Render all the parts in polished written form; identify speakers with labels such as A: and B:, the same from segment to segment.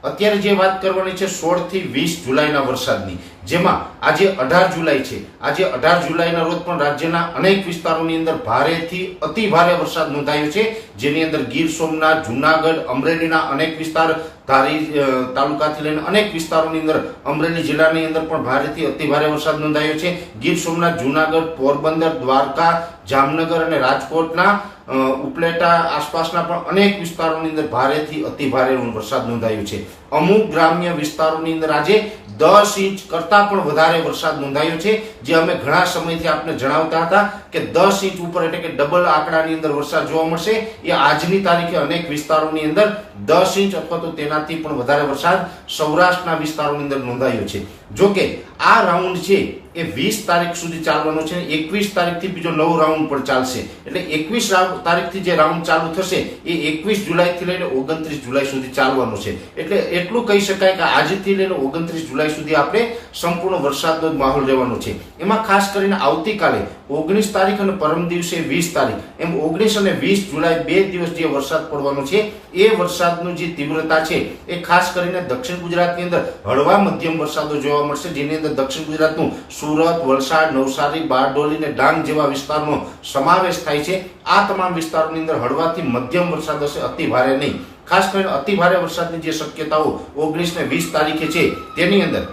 A: અત્યારે જે વાત કરવાની છે 16 થી 20 જુલાઈના વરસાદની, જેમાં આજે 18 જુલાઈ છે. આજે 18 જુલાઈના રોજ પણ રાજ્યના અનેક વિસ્તારોની અંદર ભારેથી અતિ ભારે વરસાદ નોંધાયો છે, જેની અંદર ગીર સોમનાથ, જુનાગઢ, અમરેલીના અનેક વિસ્તાર, ધારી તાલુકાથી લઈને અનેક વિસ્તારોની અંદર, અમરેલી જિલ્લાની અંદર પણ ભારેથી અતિ ભારે વરસાદ નોંધાયો છે. ગીર સોમનાથ, જુનાગઢ, પોરબંદર, દ્વારકા, જામનગર અને રાજકોટના ઉપલેટા આસપાસના પણ અનેક વિસ્તારોની અંદર ભારેથી અતિ ભારે વરસાદ નોંધાયો છે. અમુક ગ્રામ્ય વિસ્તારોની અંદર આજે 10 ઇંચ કરતા પણ વધારે વરસાદ નોંધાયો છે, જે અમે ઘણા સમયથી આપને જણાવતા હતા કે 10 ઇંચ ઉપર એટલે કે ડબલ આંકડાની અંદર વરસાદ જોવા મળશે. એ આજની તારીખે અનેક વિસ્તારોની અંદર 10 ઇંચ અથવા તો તેનાથી પણ વધારે વરસાદ સૌરાષ્ટ્રના વિસ્તારોની અંદર નોંધાયો છે. જોકે આ રાઉન્ડ છે એ 20 તારીખ સુધી ચાલવાનો છે. 21 તારીખથી બીજો નવો રાઉન્ડ પણ ચાલશે. એટલે 21 તારીખથી જે રાઉન્ડ ચાલુ થશે એ 21 જુલાઈથી લઈને 29 જુલાઈ સુધી ચાલવાનો છે. એટલે એટલું કહી શકાય કે આજથી લઈને 29 જુલાઈ સુધી આપણે સંપૂર્ણ વરસાદનો જ માહોલ રહેવાનો છે. એમાં ખાસ કરીને આવતીકાલે 19 તારીખ અને પરમ દિવસે 20 તારીખ, એમ 19 અને 20 જુલાઈ 2 દિવસ જે વરસાદ પડવાનો છે, એ વરસાદનું જે તીવ્રતા છે એ ખાસ કરીને દક્ષિણ ગુજરાતની અંદર હળવા મધ્યમ વરસાદો જોવા મળશે, જેની અંદર દક્ષિણ ગુજરાતનું સુરત, વલસાડ, નવસારી, બારડોલી અને ડાંગ જેવા વિસ્તારનો સમાવેશ થાય છે. આ તમામ વિસ્તારોની અંદર હળવાથી મધ્યમ વરસાદ હશે, અતિ ભારે નહીં. ખાસ કરીને અતિ ભારે વરસાદની જે શક્યતાઓ 19 ને 20 તારીખે છે, તેની અંદર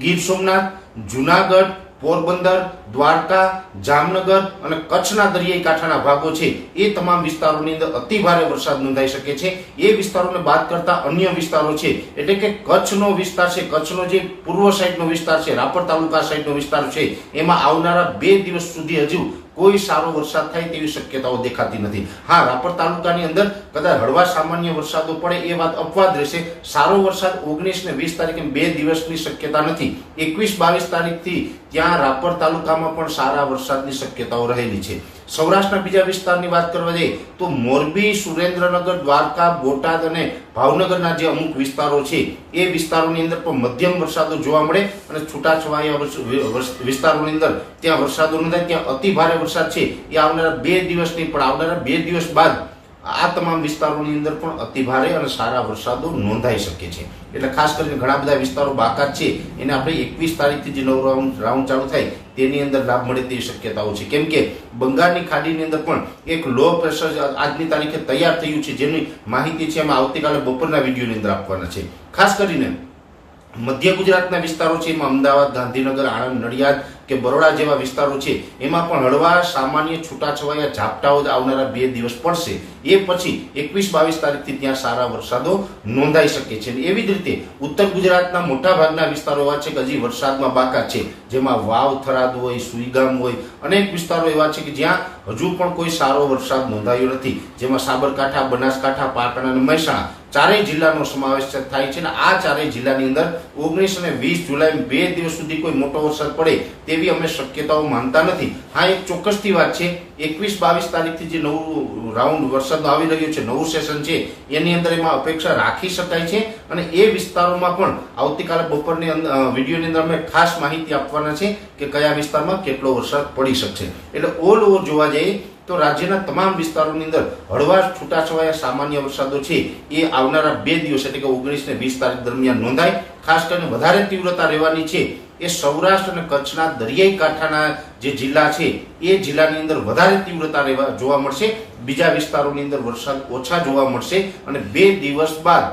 A: ગીર સોમનાથ, જુનાગઢ, પોરબંદર, દ્વારકા, જામનગર અને કચ્છના દરિયાઈ કાંઠાના ભાગો છે, એ તમામ વિસ્તારોની અંદર અતિ ભારે વરસાદ નોંધાઈ શકે છે. એ વિસ્તારોને બાદ કરતા અન્ય વિસ્તારો છે, એટલે કે કચ્છનો વિસ્તાર છે, કચ્છનો જે પૂર્વ સાઈડનો વિસ્તાર છે, રાપર તાલુકા સાઈડનો વિસ્તાર છે, એમાં આવનારા 2 દિવસ સુધી હજુ કોઈ સારો વરસાદ થાય તેવી શક્યતાઓ દેખાતી નથી. હા, રાપર તાલુકાની અંદર કદાચ હળવા સામાન્ય વરસાદો પડે એ વાત અપવાદ રહેશે. સારો વરસાદ 19 ને 20 તારીખે 2 દિવસની શક્યતા નથી. 21-22 તારીખથી ત્યાં રાપર તાલુકામાં પણ સારા વરસાદની શક્યતાઓ રહેલી છે. સૌરાષ્ટ્રના બીજા વિસ્તારની વાત કરવા જઈએ તો મોરબી, સુરેન્દ્રનગર, દ્વારકા, બોટાદ અને ભાવનગરના જે અમુક વિસ્તારો છે, એ વિસ્તારોની અંદર પણ મધ્યમ વરસાદો જોવા મળે અને છૂટાછવાયા વિસ્તારોની અંદર ત્યાં વરસાદો નોંધાય. ત્યાં અતિ ભારે વરસાદ છે એ આવનારા 2 દિવસની પણ આવનારા 2 દિવસ બાદ આ તમામ વિસ્તારોની અંદર પણ અતિ ભારે અને સારા વરસાદો નોંધાઈ શકે છે. એટલે ખાસ કરીને ઘણા બધા વિસ્તારો બાકાત છે, એને આપણે 21 તારીખથી જે નવો રાઉન્ડ ચાલુ થાય તેની અંદર લાભ મળે તેવી શક્યતાઓ છે. કેમ કે બંગાળની ખાડીની અંદર પણ એક લો પ્રેશર આજની તારીખે તૈયાર થયું છે, જેની માહિતી છે અમે આવતીકાલે બપોરના વિડીયોની અંદર આપવાના છે. ખાસ કરીને મધ્ય ગુજરાતના વિસ્તારો છે, એમાં અમદાવાદ, ગાંધીનગર, આણંદ, નડિયાદ કે બરોડા જેવા વિસ્તારો છે, એમાં પણ હળવા સામાન્ય છૂટાછવાયા ઝાપટાઓ આવનારા 2 દિવસ પડશે. એ પછી 21-22 તારીખથી ત્યાં સારા વરસાદો નોંધાઈ શકે છે. એવી જ રીતે ઉત્તર ગુજરાતના મોટા ભાગના વિસ્તારો એવા છે કે હજી વરસાદમાં બાકાત છે, જેમાં વાવ, થરાદ હોય, સુઈગામ હોય, અનેક વિસ્તારો એવા છે કે જ્યાં હજુ પણ કોઈ સારો વરસાદ નોંધાયો નથી, જેમાં સાબરકાંઠા, બનાસકાંઠા, પાટણ અને મહેસાણા ચારેય જિલ્લાનો સમાવેશ થાય છે. અને આ ચારેય જિલ્લાની અંદર 19 અને 20 જુલાઈ 2 દિવસ સુધી કોઈ મોટો વરસાદ પડે તેવી અમે શક્યતાઓ માનતા નથી. હા, એક ચોક્કસથી વાત છે, 21-22 તારીખથી જે નવું રાઉન્ડ વરસાદનો આવી રહ્યો છે, નવું સેશન છે, એની અંદર એમાં અપેક્ષા રાખી શકાય છે. અને એ વિસ્તારોમાં પણ આવતીકાલે બપોરની વિડીયોની અંદર અમે ખાસ માહિતી આપવાના છે કે કયા વિસ્તારમાં કેટલો વરસાદ પડી શકશે. એટલે ઓલ ઓવર જોવા જઈએ તો રાજ્યના તમામ વિસ્તારોની અંદર હળવા છૂટાછવાયા સામાન્ય વરસાદો છે એ આવનારા 2 દિવસ એટલે કે 19 ને 20 તારીખ દરમિયાન નોંધાય. ખાસ કરીને વધારે તીવ્રતા રહેવાની છે એ સૌરાષ્ટ્ર અને કચ્છના દરિયાઈ કાંઠાના જે જિલ્લા છે એ જિલ્લાની અંદર વધારે તીવ્રતા જોવા મળશે. બીજા વિસ્તારોની અંદર વરસાદ ઓછા જોવા મળશે. અને 2 દિવસ બાદ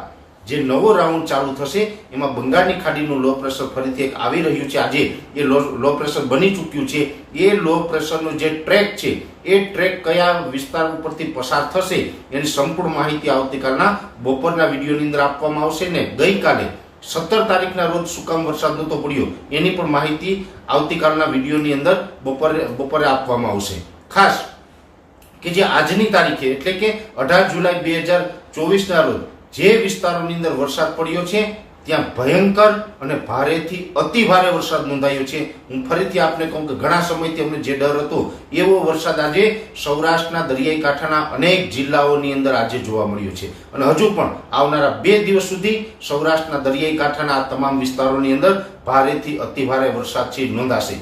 A: જે નવો રાઉન્ડ ચાલુ થશે એમાં બંગાળની ખાડીનું લો પ્રેશર ફરીથી એક આવી રહ્યું છે. આજે એ લો પ્રેશર બની ચૂક્યું છે. એ લો પ્રેશરનો જે ટ્રેક છે એ ટ્રેક કયા વિસ્તાર ઉપરથી પસાર થશે એની સંપૂર્ણ માહિતી આવતીકાલના બપોરના વિડીયોની અંદર આપવામાં આવશે. ને ગઈકાલે 17 તારીખના રોજ શું કામ વરસાદ નહોતો પડ્યો એની પણ માહિતી આવતીકાલના વિડીયોની અંદર બપોરે આપવામાં આવશે. ખાસ કે જે આજની તારીખે એટલે કે 18 જુલાઈ 2024ના રોજ જે વિસ્તારોની અંદર વરસાદ પડ્યો છે ત્યાં ભયંકર અને ભારેથી અતિ ભારે વરસાદ નોંધાયો છે. હું ફરીથી આપને કહું કે ઘણા સમયથી અમને જે ડર હતો એવો વરસાદ આજે સૌરાષ્ટ્રના દરિયાઈ કાંઠાના અનેક જિલ્લાઓની અંદર આજે જોવા મળ્યો છે. અને હજુ પણ આવનારા 2 દિવસ સુધી સૌરાષ્ટ્રના દરિયાઈ કાંઠાના આ તમામ વિસ્તારોની અંદર ભારેથી અતિ ભારે વરસાદ છે નોંધાશે.